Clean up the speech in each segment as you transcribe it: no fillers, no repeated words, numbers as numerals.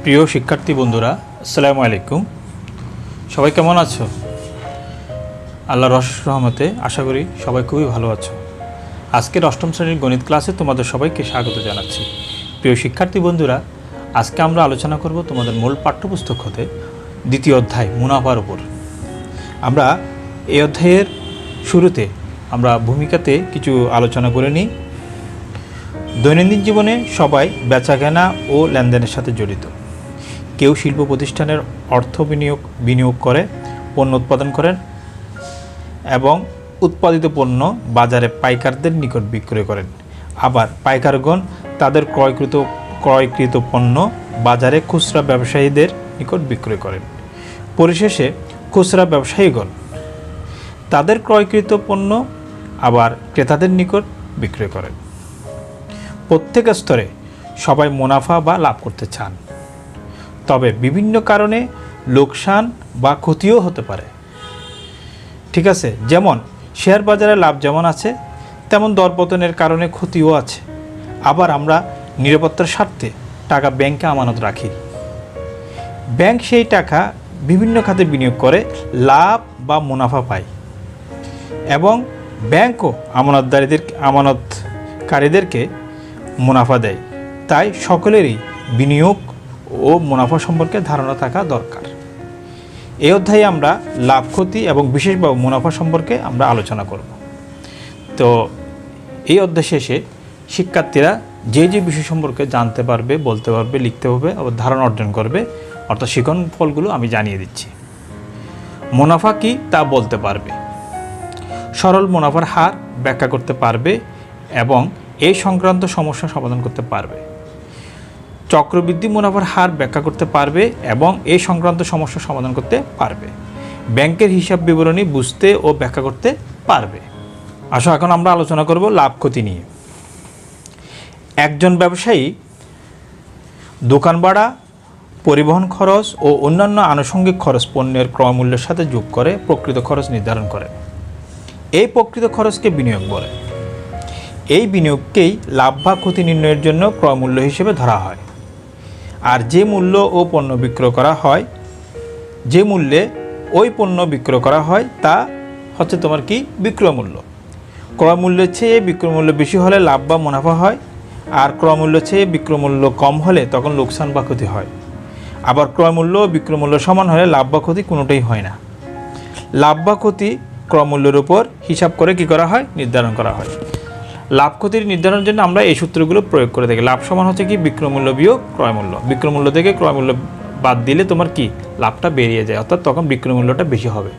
প্রিয় শিক্ষার্থী বন্ধুরা, আসসালামু আলাইকুম। সবাই কেমন আছো? আল্লাহর অশেষ রহমতে আশা করি সবাই খুবই ভালো আছো। আজকের অষ্টম শ্রেণীর গণিত ক্লাসে তোমাদের সবাইকে স্বাগত জানাচ্ছি। প্রিয় শিক্ষার্থী বন্ধুরা, আজকে আমরা আলোচনা করব তোমাদের মূল পাঠ্যপুস্তক হতে দ্বিতীয় অধ্যায় মুনাফার উপর। আমরা এই অধ্যায়ের শুরুতে আমরা ভূমিকাতে কিছু আলোচনা করে নিই। দৈনন্দিন জীবনে সবাই বেচাকেনা ও লেনদেনের সাথে জড়িত। কেউ শিল্প প্রতিষ্ঠানের অর্থ বিনিয়োগ করে পণ্য উৎপাদন করেন এবং উৎপাদিত পণ্য বাজারে পাইকারদের নিকট বিক্রয় করেন। আবার পাইকারগণ তাদের ক্রয়কৃত পণ্য বাজারে খুচরা ব্যবসায়ীদের নিকট বিক্রয় করেন। পরিশেষে খুচরা ব্যবসায়ীগণ তাদের ক্রয়কৃত পণ্য আবার ক্রেতাদের নিকট বিক্রয় করেন। প্রত্যেক স্তরে সবাই মুনাফা বা লাভ করতে চান, তবে বিভিন্ন কারণে লোকসান বা ক্ষতিও হতে পারে। ঠিক আছে, যেমন শেয়ার বাজারে লাভ যেমন আছে তেমন দরপতনের কারণে ক্ষতিও আছে। আবার আমরা নিরাপত্তার স্বার্থে টাকা ব্যাংকে আমানত রাখি। ব্যাংক সেই টাকা বিভিন্ন খাতে বিনিয়োগ করে লাভ বা মুনাফা পায় এবং ব্যাংকও আমানতকারীদেরকে মুনাফা দেয়। তাই সকলেরই বিনিয়োগ ও মুনাফা সম্পর্কে ধারণা থাকা দরকার। এই অধ্যায়ে আমরা লাভ ক্ষতি এবং বিশেষভাবে মুনাফা সম্পর্কে আমরা আলোচনা করব। তো এই অধ্যায় শেষে শিক্ষার্থীরা যে যে বিষয় সম্পর্কে জানতে পারবে, বলতে পারবে, লিখতে হবে ও ধারণা অর্জন করবে, অর্থাৎ শিখন ফলগুলো আমি জানিয়ে দিচ্ছি। মুনাফা কি তা বলতে পারবে, সরল মুনাফার হার ব্যাখ্যা করতে পারবে এবং এই সংক্রান্ত সমস্যা সমাধান করতে পারবে। চক্রবৃদ্ধি মুনাফার হার ব্যাখ্যা করতে পারবে এবং এই সংক্রান্ত সমস্যা সমাধান করতে পারবে। ব্যাংকের হিসাব বিবরণী বুঝতে ও ব্যাখ্যা করতে পারবে। আসো এখন আমরা আলোচনা করব লাভ ক্ষতি নিয়ে। একজন ব্যবসায়ী দোকান ভাড়া, পরিবহন খরচ ও অন্যান্য আনুষঙ্গিক খরচ পণ্যের ক্রয়মূল্যের সাথে যোগ করে প্রকৃত খরচ নির্ধারণ করে। এই প্রকৃত খরচকে বিনিয়োগ বলে। এই বিনিয়োগকেই লাভ বা ক্ষতি নির্ণয়ের জন্য ক্রয়মূল্য হিসেবে ধরা হয়। আর যে মূল্য ও পণ্য বিক্রয় করা হয়, যে মূল্যে ওই পণ্য বিক্রয় করা হয় তা হচ্ছে তোমার কি বিক্রয় মূল্য। ক্রয়মূল্যের চেয়ে বিক্রয় মূল্য বেশি হলে লাভ বা মুনাফা হয়, আর ক্রয়মূল্যের চেয়ে বিক্রয় মূল্য কম হলে তখন লোকসান বা ক্ষতি হয়। আবার ক্রয়মূল্য ও বিক্রয় মূল্য সমান হলে লাভ বা ক্ষতি কোনোটাই হয় না। লাভ বা ক্ষতি ক্রয়মূল্যের উপর হিসাব করে কি করা হয়, নির্ধারণ করা হয়। লাভ ক্ষতির নির্ধারণের জন্য আমরা এই সূত্রগুলো প্রয়োগ করে থাকি। লাভ সমান হচ্ছে কি বিক্রয় মূল্য বিয়োগ ক্রয় মূল্য। বিক্রয় মূল্য থেকে ক্রয় মূল্য বাদ দিলে তোমার কি লাভটা বেরিয়ে যায়, অর্থাৎ তখন বিক্রয় মূল্যটা বেশি হবে।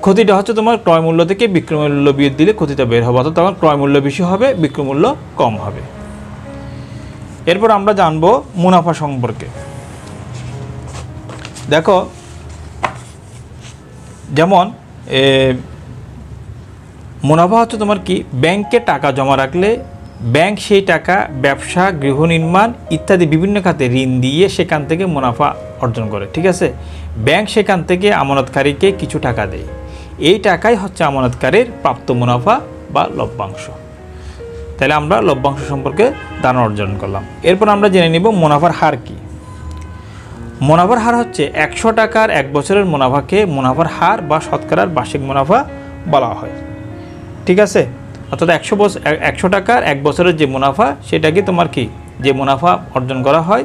ক্ষতিটা হচ্ছে তোমার ক্রয় মূল্য থেকে বিক্রয় মূল্য বিয়োগ দিলে ক্ষতিটা বের হবে, অর্থাৎ তখন ক্রয় মূল্য বেশি হবে, বিক্রয় মূল্য কম হবে। এরপর আমরা জানবো মুনাফা সম্পর্কে। দেখো, যেমন মুনাফা হচ্ছে তোমার কি ব্যাংকে টাকা জমা রাখলে ব্যাংক সেই টাকা ব্যবসা, গৃহ নির্মাণ ইত্যাদি বিভিন্ন খাতে ঋণ দিয়ে সেখান থেকে মুনাফা অর্জন করে। ঠিক আছে, ব্যাংক সেখান থেকে আমানতকারীকে কিছু টাকা দেয়। এই টাকাই হচ্ছে আমানতকারীর প্রাপ্ত মুনাফা বা লভ্যাংশ। তাহলে আমরা লভ্যাংশ সম্পর্কে ধারণা অর্জন করলাম। এরপর আমরা জেনে নিব মুনাফার হার কি। মুনাফার হার হচ্ছে 100 টাকার এক বছরের মুনাফাকে মুনাফার হার বা শতকরার বার্ষিক মুনাফা বলা হয়। ঠিক আছে, অর্থাৎ 100 টাকার এক বছরের যে মুনাফা সেটাকে তোমার কি যে মুনাফা অর্জন করা হয়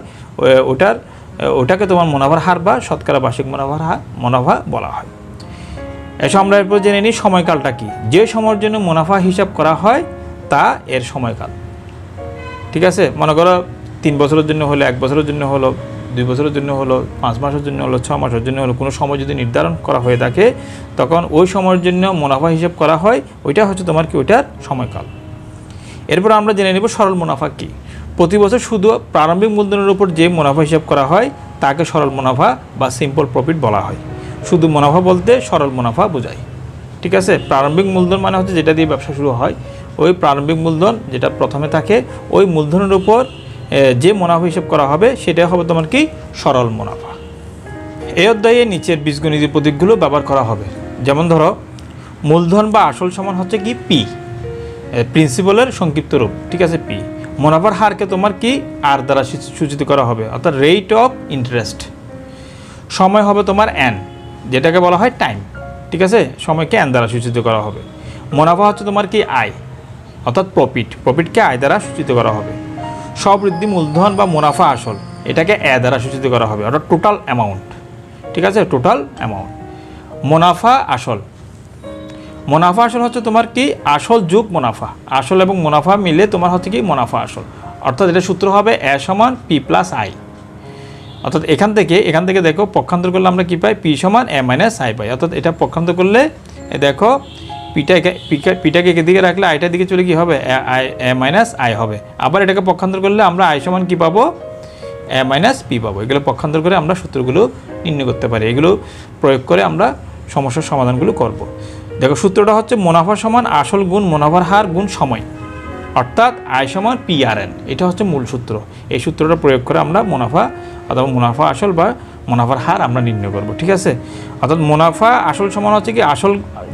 ওটাকে তোমার মুনাফার হার বা শতকরা বার্ষিক মুনাফা বলা হয়। এসব আমরা এরপর জেনে নিই সময়কালটা কি। যে সময়ের জন্য মুনাফা হিসাব করা হয় তা এর সময়কাল। ঠিক আছে, মনে করো 3 বছরের জন্য হলো, 1 বছরের জন্য হলো, 2 বছরের জন্য হলো, 5 মাসের জন্য হলো, 6 মাসের জন্য হলো, কোনো সময় যদি নির্ধারণ করা হয়ে থাকে তখন ওই সময়ের জন্য মুনাফা হিসাব করা হয়, ওইটা হচ্ছে তোমার কি ওইটার সময়কাল। এরপর আমরা জেনে নেব সরল মুনাফা কি। প্রতি বছর শুধু প্রারম্ভিক মূলধনের উপর যে মুনাফা হিসাব করা হয় তাকে সরল মুনাফা বা সিম্পল প্রফিট বলা হয়। শুধু মুনাফা বলতে সরল মুনাফা বোঝায়। ঠিক আছে, প্রারম্ভিক মূলধন মানে হচ্ছে যেটা দিয়ে ব্যবসা শুরু হয়, ওই প্রারম্ভিক মূলধন যেটা প্রথমে থাকে ওই মূলধনের উপর যে মুনাফা হিসাব করা হবে সেটা হবে তোমার কি সরল মুনাফা। এই অধ্যায়ে নিচের বীজগণিত প্রতীকগুলো ব্যবহার করা হবে। যেমন ধরো, মূলধন বা আসল সমান হচ্ছে কি পি, প্রিন্সিপালের সংক্ষিপ্ত রূপ। ঠিক আছে, পি। মুনাফার হারকে তোমার কি আর দ্বারা সূচিত করা হবে, অর্থাৎ রেট অফ ইন্টারেস্ট। সময় হবে তোমার এন, যেটাকে বলা হয় টাইম। ঠিক আছে, সময়কে এন দ্বারা সূচিত করা হবে। মুনাফা হচ্ছে তোমার কি আয়, অর্থাৎ প্রফিটকে আয় দ্বারা সূচিত করা হবে। স্ববৃদ্ধি মূলধন বা মুনাফা আসল, এটাকে এ দ্বারা সূচিত করা হবে, অর্থাৎ টোটাল অ্যামাউন্ট। ঠিক আছে, টোটাল অ্যামাউন্ট। মুনাফা আসল হচ্ছে তোমার কি আসল যোগ মুনাফা, আসল এবং মুনাফা মিলে তোমার হচ্ছে কি মুনাফা আসল। অর্থাৎ এটা সূত্র হবে এ সমান পি প্লাস আই। অর্থাৎ এখান থেকে দেখো পক্ষান্তর করলে আমরা কি পাই, পি সমান এ মাইনাস আই পাই। অর্থাৎ এটা পক্ষান্তর করলে দেখো পিটাকে এদিকে রাখলে আইটার দিকে চলে কি হবে, এ মাইনাস আই হবে। আবার এটাকে পক্ষান্তর করলে আমরা আই সমান কি পাবো, এ মাইনাস পি পাবো। এগুলো পক্ষান্তর করে আমরা সূত্রগুলো নির্ণয় করতে পারি। এগুলো প্রয়োগ করে আমরা সমস্যার সমাধানগুলো করব। দেখো সূত্রটা হচ্ছে মুনাফা সমান আসল গুণ মুনাফার হার গুণ সময়, অর্থাৎ আয় সমান পি আর এন। এটা হচ্ছে মূল সূত্র। এই সূত্রটা প্রয়োগ করে আমরা মুনাফা অথবা মুনাফা আসল বা মুনাফার হার আমরা নির্ণয় করব। ঠিক আছে, অর্থাৎ মুনাফা আসল সমান হচ্ছে কি আসল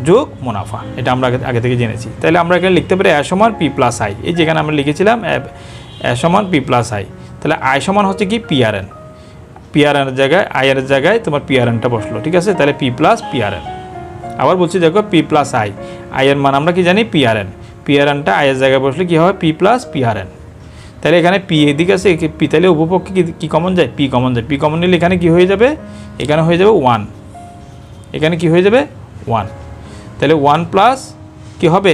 যোগ মুনাফা, এটা আমরা আগে থেকে জেনেছি। তাহলে আমরা এখানে লিখতে পারি এ সমান পি প্লাস আই। এই যেখানে আমরা লিখেছিলাম এ সমান পি প্লাস আই, তাহলে আয় সমান হচ্ছে কি পি আর এন। পি আর এনের জায়গায় আই এর জায়গায় তোমার পি আর এনটা বসলো। ঠিক আছে, তাহলে P plus P R N. আবার বলছি দেখো পি প্লাস আই, আই এর মান আমরা কি জানি P R N. P R এনটা আই এর জায়গায় বসলে কী হবে, P plus P R N. তাহলে এখানে পি এদিকে আছে, পি তাহলে উপপক্ষে কী কমন যায়, পি কমন যায়। পি কমন নিলে এখানে কী হয়ে যাবে, এখানে হয়ে যাবে 1, এখানে কি হয়ে যাবে 1। তাহলে 1 প্লাস কী হবে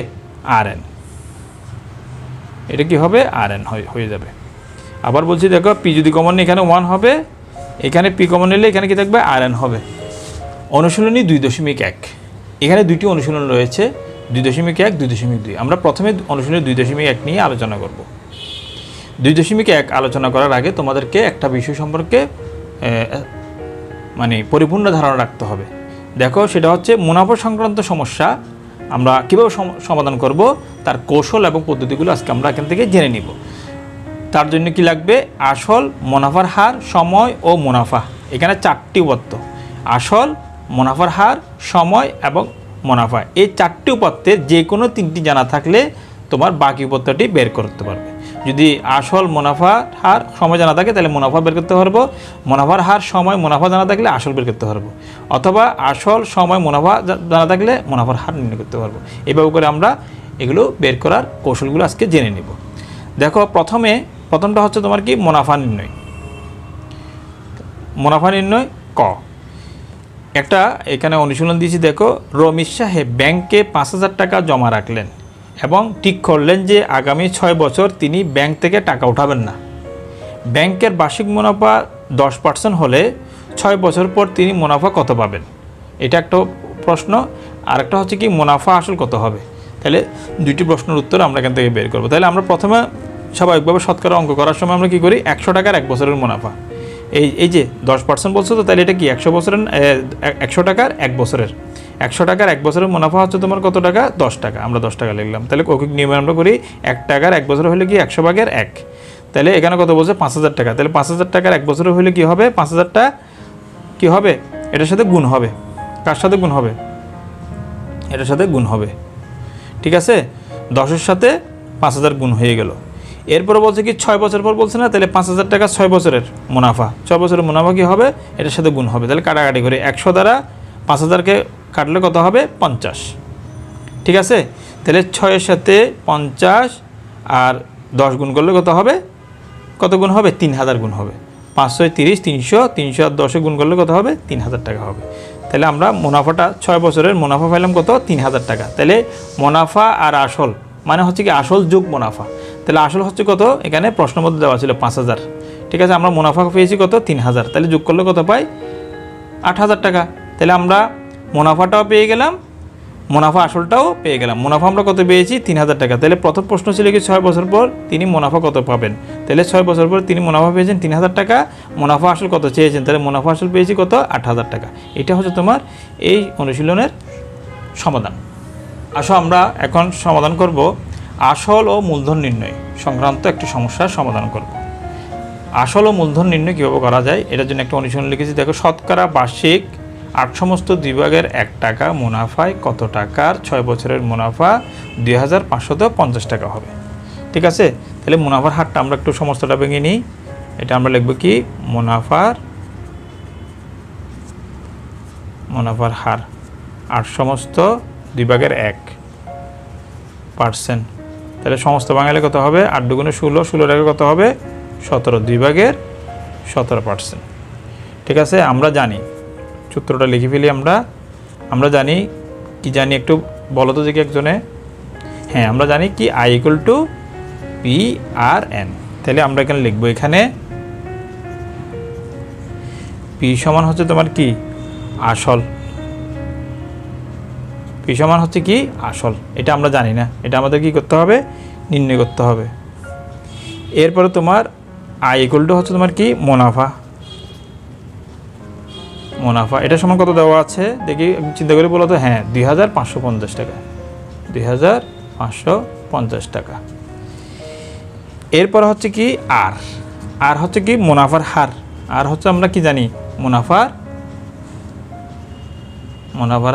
আর এন, এটা কি হবে আর এন হয়ে যাবে। আবার বলছি দেখো পি যদি কমন নিই এখানে 1 হবে, এখানে পি কমন নিলে এখানে কি থাকবে আর এন হবে। অনুশীলনী 2.1, এখানে দুইটি অনুশীলন রয়েছে, 2.1, 2.2। আমরা প্রথমে অনুশীলনী 2.1 নিয়ে আলোচনা করব। 2.1 আলোচনা করার আগে তোমাদেরকে একটা বিষয় সম্পর্কে মানে পরিপূর্ণ ধারণা রাখতে হবে। দেখো সেটা হচ্ছে মুনাফা সংক্রান্ত সমস্যা আমরা কীভাবে সমাধান করব, তার কৌশল এবং পদ্ধতিগুলো আজকে আমরা এখান থেকে জেনে নিব। তার জন্য কি লাগবে, আসল, মুনাফার হার, সময় ও মুনাফা। এখানে 4টি উপাত্ত, আসল, মুনাফার হার, সময় এবং মুনাফা। এই 4টি উপাত্তের যে কোনো 3টি জানা থাকলে তোমার বাকি উপাত্তটি বের করতে পারবে। যদি আসল, মুনাফার হার, সময় জানা থাকে তাহলে মুনাফা বের করতে পারবো, মুনাফার হার, সময়, মুনাফা জানা থাকলে আসল বের করতে পারবো, অথবা আসল, সময়, মুনাফা জানা থাকলে মুনাফার হার নির্ণয় করতে পারবো। এইভাবে করে আমরা এগুলো বের করার কৌশলগুলো আজকে জেনে নেব। দেখো প্রথমটা হচ্ছে তোমার কি মুনাফা নির্ণয়। মুনাফা নির্ণয় ক, একটা এখানে অনুশীলন দিয়েছি। দেখো রমেশ সাহেব ব্যাংকে 5,000 টাকা জমা রাখলেন এবং ঠিক করলেন যে আগামী 6 বছর তিনি ব্যাংক থেকে টাকা উঠাবেন না। ব্যাংকের বার্ষিক মুনাফা 10% হলে 6 বছর পর তিনি মুনাফা কত পাবেন, এটা একটা প্রশ্ন। আর একটা হচ্ছে কি মুনাফা আসল কত হবে। তাহলে দুইটি প্রশ্নের উত্তর আমরা এখান থেকে বের করবো। তাহলে আমরা প্রথমে স্বাভাবিকভাবে শতকরা অঙ্ক করার সময় আমরা কী করি, 100 টাকার 1 বছরের মুনাফা, এই যে 10% বলছো তো, তাহলে এটা কি 100 টাকার 1 বছরের, 100 টাকার 1 বছরের মুনাফা হচ্ছে তোমার কত টাকা, 10 টাকা। আমরা 10 টাকা লিখলাম। তাহলে কৌণিক নিয়মে আমরা করি 1 টাকার 1 বছর হলে কি 100/1। তাহলে এখানে কত বলছে 5,000 টাকা। তাহলে 5,000 টাকার 1 বছরে হলে কি হবে, 5,000টা কি হবে, এটার সাথে গুণ হবে। কার সাথে গুণ হবে, এটার সাথে গুণ হবে। ঠিক আছে, 10-এর সাথে 5,000 গুণ হয়ে গেল। এরপরে বলছে কি 6 বছর পর বলছে না, তাহলে 5,000 টাকা 6 বছরের মুনাফা, 6 বছরের মুনাফা কি হবে, এটার সাথে গুণ হবে। তাহলে কাটাকাটি করে 100 দ্বারা 5,000কে কাটলে কত হবে 50। ঠিক আছে, তাহলে 6-এর সাথে 50 আর 10 গুণ করলে কত হবে, কত গুণ হবে 3,000 গুণ হবে। 500 30, 300, 300 আর 10 গুণ করলে কত হবে 3,000 টাকা হবে। তাহলে আমরা মুনাফাটা 6 বছরের মুনাফা পাইলাম কত 3,000 টাকা। তাহলে মুনাফা আর আসল মানে হচ্ছে কি আসল যোগ মুনাফা। তাহলে আসল হচ্ছে কত, এখানে প্রশ্নের মধ্যে দেওয়া ছিল 5,000। ঠিক আছে, আমরা মুনাফা পেয়েছি কত 3,000। তাহলে যোগ করলে কত পাই 8,000 টাকা। তাহলে আমরা মুনাফাটাও পেয়ে গেলাম, মুনাফা আসলটাও পেয়ে গেলাম। মুনাফা আমরা কত পেয়েছি 3,000 টাকা। তাহলে প্রথম প্রশ্ন ছিল কি 6 বছর পর তিনি মুনাফা কত পাবেন। তাহলে 6 বছর পর তিনি মুনাফা পেয়েছেন 3,000 টাকা, মুনাফা আসল কত চেয়েছেন, তাহলে মুনাফা আসল পেয়েছি কত 8,000 টাকা। এটা হচ্ছে তোমার এই অনুশীলনের সমাধান। আসো আমরা এখন সমাধান করব আসল ও মূলধন নির্ণয় সংক্রান্ত একটি সমস্যার সমাধান করব। আসল ও মূলধন নির্ণয় কীভাবে করা যায় এটার জন্য একটা অনুশীলন লিখেছি। দেখো শতকরা বার্ষিক 8 সমস্ত 2 ভাগের 1 টাকা মুনাফায় কত টাকার 6 বছরের মুনাফা 2,550 টাকা হবে। ঠিক আছে, তাহলে মুনাফার হারটা আমরা একটু সমস্তটা ভেঙে নিই। এটা আমরা লিখব কি মুনাফার হার 8 সমস্ত 2/1%। তাহলে সমস্ত বাঙালি কত হবে 8 দুগুণে 16, 16 কত হবে 17, 2/17%। ঠিক আছে, আমরা জানি সূত্রটা লিখে ফেলি। আমরা জানি কি জানি একটু বলো তো দেখি একজনে। হ্যাঁ, আমরা জানি কি I = PRN। তাহলে আমরা এখানে লিখবো, এখানে P সমান হচ্ছে তোমার কি আসল, P সমান হচ্ছে কি আসল। এটা আমরা জানি না, এটা আমাদের কি করতে হবে নির্ণয় করতে হবে। এরপরে তোমার I = হচ্ছে তোমার কি মুনাফা। এটা সমান কত দেওয়া আছে দেখি চিন্তা করে বলো তো। হ্যাঁ, 2550 টাকা, 2550 টাকা। এরপর হচ্ছে কি আর হচ্ছে কি মুনাফার হার। আর হচ্ছে আমরা কি জানি মুনাফার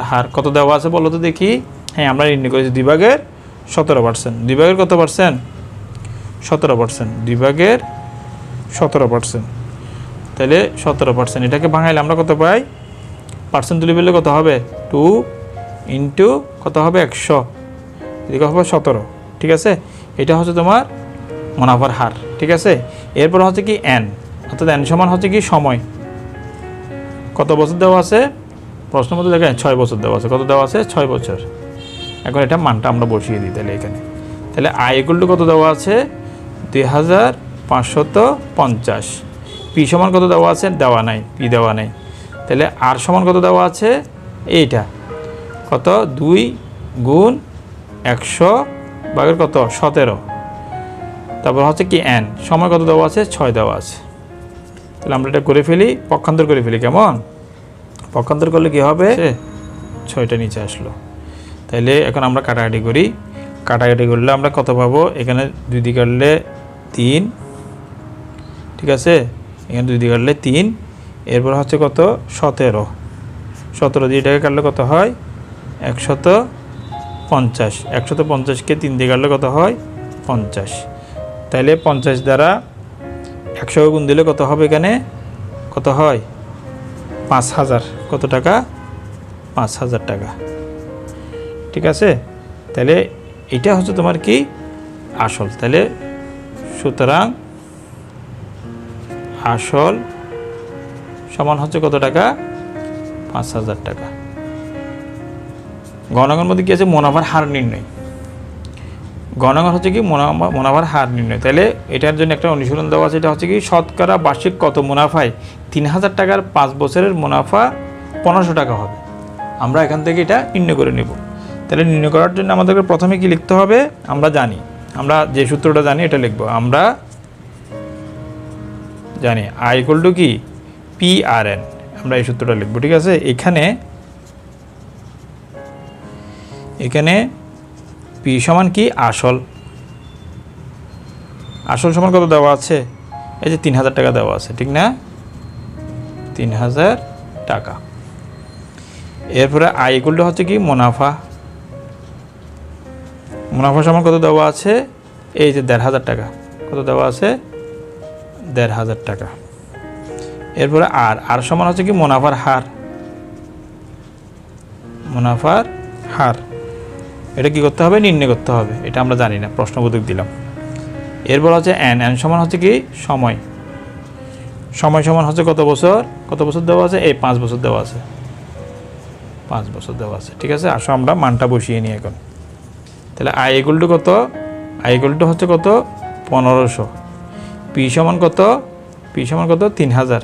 হার কত দেওয়া আছে বলো তো দেখি। হ্যাঁ, আমরা নির্ণয় করেছি 2/17%। 2/, কত পার্সেন্ট 17%, 2/17%। তাহলে 17%, এটাকে ভাঙাইলে আমরা কত পাই, পার্সেন্ট তুলে ফেললে কত হবে 2 × কত হবে 100, এদিকে হবে 17। ঠিক আছে, এটা হচ্ছে তোমার মুনাফার হার। ঠিক আছে, এরপর হচ্ছে কি n, অর্থাৎ n সমান হচ্ছে কি সময়। কত বছর দেওয়া আছে প্রশ্নের মধ্যে দেখেন 6 বছর দেওয়া আছে। কত দেওয়া আছে 6 বছর। এখন এটা মানটা আমরা বসিয়ে দিই তাহলে এখানে। তাহলে I = কত দেওয়া আছে 2550। P সমান কত দেওয়া আছে দেওয়া নাই, P দেওয়া নাই। তাহলে R সমান কত দেওয়া আছে এইটা কত 2 × 100 কত 17। তারপর হচ্ছে কি n সময় কত দেওয়া আছে 6 দেওয়া আছে। তাহলে আমরা এটা করে ফেলি, পক্ষান্তর করে ফেলি। কেমন পক্ষান্তর করলে কি হবে 6টা নিচে আসলো। তাইলে এখন আমরা কাটাকাটি করি। কাটাকাটি করলে আমরা কত পাবো, এখানে 2 দিয়ে কাটলে 3। ঠিক আছে, এখানে 2 দিয়ে কাটলে 3। এরপর হচ্ছে কত 17 দিয়ে এটাকে কাটলে কত হয় 150। 150কে 3 দিয়ে কাটলে কত হয় 50। তাইলে 50 দ্বারা 100 গুণ দিলে কত হবে, এখানে কত হয় 5000। কত টাকা 5000 টাকা। ঠিক আছে, তাহলে এটা হচ্ছে তোমার কি আসল। তাহলে সুতরাং আসল সমান হচ্ছে কত টাকা 5000 টাকা। গণনার মধ্যে কি আছে মুনাফার হার নির্ণয়। গণনা হচ্ছে কি মুনাফার হার নির্ণয়। তাহলে এটার জন্য একটা অনুশীলন দেওয়া আছে। এটা হচ্ছে কি শতকরা বার্ষিক কত মুনাফায় 3000 টাকার 5 বছরের মুনাফা 1500 টাকা হবে। আমরা এখান থেকে এটা নির্ণয় করে নেব। তাহলে নির্ণয় করার জন্য আমাদেরকে প্রথমে কি লিখতে হবে, আমরা জানি, আমরা যে সূত্রটা জানি এটা লিখব। আমরা জানি I = কি PRN, আমরা এই সূত্রটা লিখব। ঠিক আছে, এখানে P সমান কি আসল সমান কত দেওয়া আছে, এই যে 3000 টাকা দেওয়া আছে। ঠিক না, 3000 টাকা। এরপরে I = হচ্ছে কি মুনাফা সমান কত দেওয়া আছে, এই যে 1500 টাকা। কত দেওয়া আছে 1500 টাকা। এরপরে আর সমান হচ্ছে কি মুনাফার হার। এটা কি করতে হবে নির্ণয় করতে হবে। এটা আমরা জানি না, প্রশ্নবোধক দিলাম। এরপর হচ্ছে n সমান হচ্ছে কি সময় সমান হচ্ছে কত বছর দেওয়া আছে, এই 5 বছর দেওয়া আছে, 5 বছর দেওয়া আছে। ঠিক আছে, আসো আমরা মানটা বসিয়ে নিই এখন। তাহলে I = কত, I = হচ্ছে কত 1500। P সমান কত 3000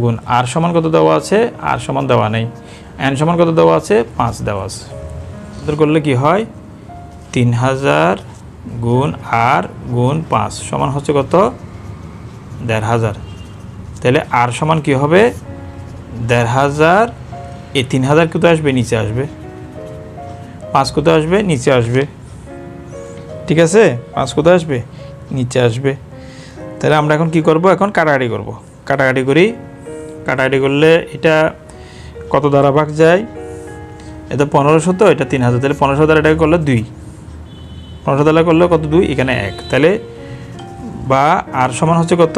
গুণ R সমান কত দেওয়া আছে, R সমান দেওয়া নেই। n সমান কত দেওয়া আছে 5 দেওয়া আছে। করলে কি হয় 3000 গুণ R গুণ 5 সমান হচ্ছে কত 1500। তাহলে R সমান কি হবে 1500। এই 3000 কোথায় আসবে নিচে আসবে, 5 কোথায় আসবে নিচে আসবে। ঠিক আছে, 5 কোথায় আসবে নিচে আসবে। তাহলে আমরা এখন কি করব, এখন কাটাকাটি করব। কাটাকাটি করলে এটা কত দ্বারা ভাগ যায়, এটা 1500, তো এটা 3000। তাহলে 1500 দ্বারা এটাকে করলে 2, 15 দ্বারা করলে কত 2, এখানে 1, তাহলে বা আর সমান হচ্ছে কত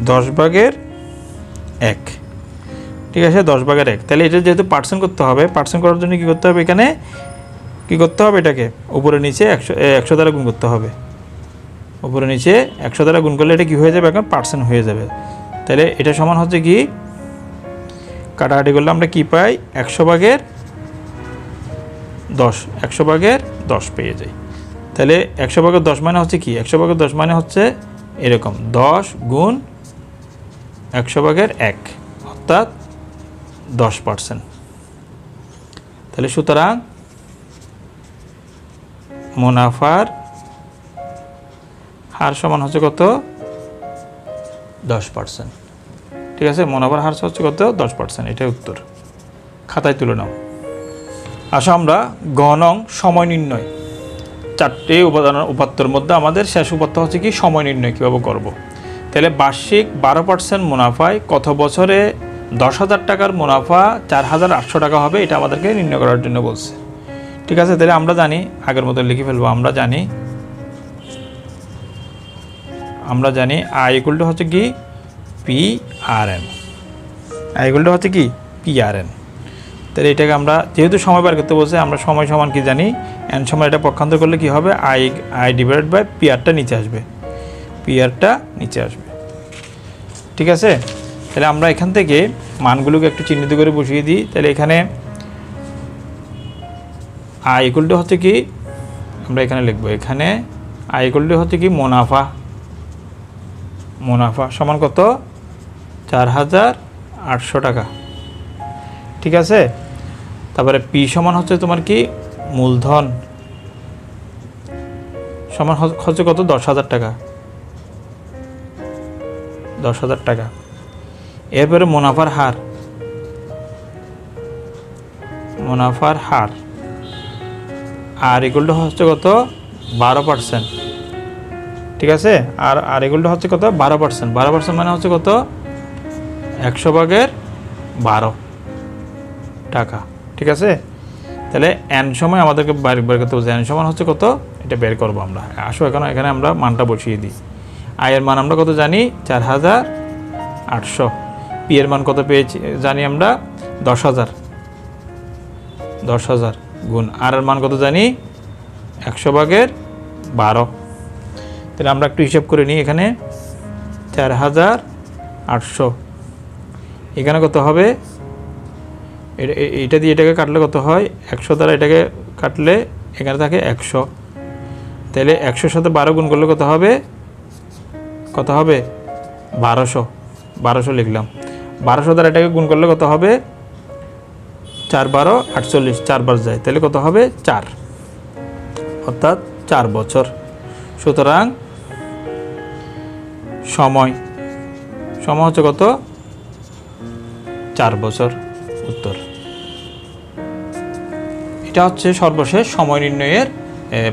10/1, ঠিক আছে 10/1। তাহলে এটা যেহেতু পার্সেন্ট করতে হবে, পার্সেন্ট করার জন্য কী করতে হবে, এখানে কী করতে হবে, এটাকে উপরে নিচে 100 দ্বারা গুণ করতে হবে। উপরে নিচে 100 দ্বারা গুণ করলে এটা কী হয়ে যাবে, এখন পার্সেন্ট হয়ে যাবে। তাহলে এটা সমান হচ্ছে কি, কাটাকাটি করলে আমরা কি পাই, 100/10, 100/10 পেয়ে যাই। তাহলে 100/10 মানে হচ্ছে কি, 100/10 মানে হচ্ছে এরকম 10 গুণ 100/1, অর্থাৎ 10%। তাহলে সুতরাং মুনাফার হার সমান হচ্ছে কত 10%, ঠিক আছে। মুনাফার হার হচ্ছে কত 10%, এটাই উত্তর, খাতায় তুলে নাও। আসো আমরা গ নং সময় নির্ণয়, 4টে উপাত্তের মধ্যে আমাদের শেষ উপাত্ত হচ্ছে কি সময় নির্ণয় কীভাবে করব। তাহলে বার্ষিক 12% মুনাফায় কত বছরে 10,000 টাকার মুনাফা 4,800 টাকা হবে, এটা আমাদেরকে নির্ণয় করার জন্য বলছে, ঠিক আছে। তাহলে আমরা জানি, আগের মতো লিখে ফেলবো, আমরা জানি আই ইকুয়াল টু হচ্ছে কি PRN, আই ইকুয়াল টু হচ্ছে কি PRN। তাহলে এটাকে আমরা যেহেতু সময় বার করতে বলছে, আমরা সময় সমান কি জানি, এন সময় এটা পক্ষান্তর করলে কি হবে, আই ডিভাইডেড বাই পিআরটা নিচে আসবে, ঠিক আছে। তাহলে আমরা এখান থেকে মানগুলোকে একটু চিহ্নিত করে বসিয়ে দিই। তাহলে এখানে আই ইকুয়াল টু হচ্ছে কি, আমরা এখানে লিখবো, এখানে আই ইকুয়াল টু হচ্ছে কি মুনাফা সমান কত 4,800 টাকা, ঠিক আছে। তারপরে পি সমান হচ্ছে তোমার কি মূলধন, সমান হচ্ছে কত 10,000 টাকা, 10,000 টাকা। এরপরে মুনাফার হার আর ইকুয়াল টু হচ্ছে কত 12%, ঠিক আছে। আর ইকুয়াল টু হচ্ছে কত 12%, 12% মানে হচ্ছে কত 100/12 টাকা, ঠিক আছে। তাহলে এন সময় আমাদেরকে বের করতে বলছে, এন সমান হচ্ছে কত, এটা বের করবো আমরা। আসো এখানে আমরা মানটা বসিয়ে দিই। আয়ের মান আমরা কত জানি 4,800, পি এর মান কত পেয়েছি জানি আমরা 10,000 গুণ আর এর মান কত জানি 100/12। তাহলে আমরা একটু হিসাব করে নিই, এখানে 4,800, এখানে কত হবে, এটা দিয়ে এটাকে কাটলে কত হয়, 100 দ্বারা এটাকে কাটলে এখানে থাকে 100। তাহলে 100-র সাথে 12 গুণ করলে কত হবে 1200 লিখলাম। 1200 দ্বারা এটাকে গুণ করলে কত হবে 4×12 = 48, 4 বার যায়, তাহলে কত হবে 4, অর্থাৎ 4 বছর। সুতরাং সময় হচ্ছে কত 4 বছর, উত্তর। এটা হচ্ছে সর্বশেষ সময় নির্ণয়ের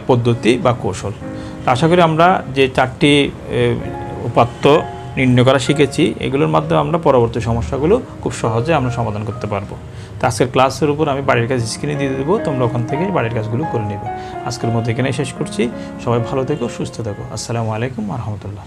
পদ্ধতি বা কৌশল। আশা করি আমরা যে 4টি উপাত্ত নির্ণয় করা শিখেছি, এগুলোর মাধ্যমে আমরা পরবর্তী সমস্যাগুলো খুব সহজে আমরা সমাধান করতে পারবো। তো আজকের ক্লাসের উপর আমি বাড়ির কাজ স্ক্রিনে দিয়ে দেবো, তোমরা ওখান থেকে বাড়ির কাজগুলো করে নেবে। আজকের মধ্যে এখানে শেষ করছি। সবাই ভালো থেকো, সুস্থ থেকো। আসসালামু আলাইকুম ওয়া রাহমাতুল্লাহ।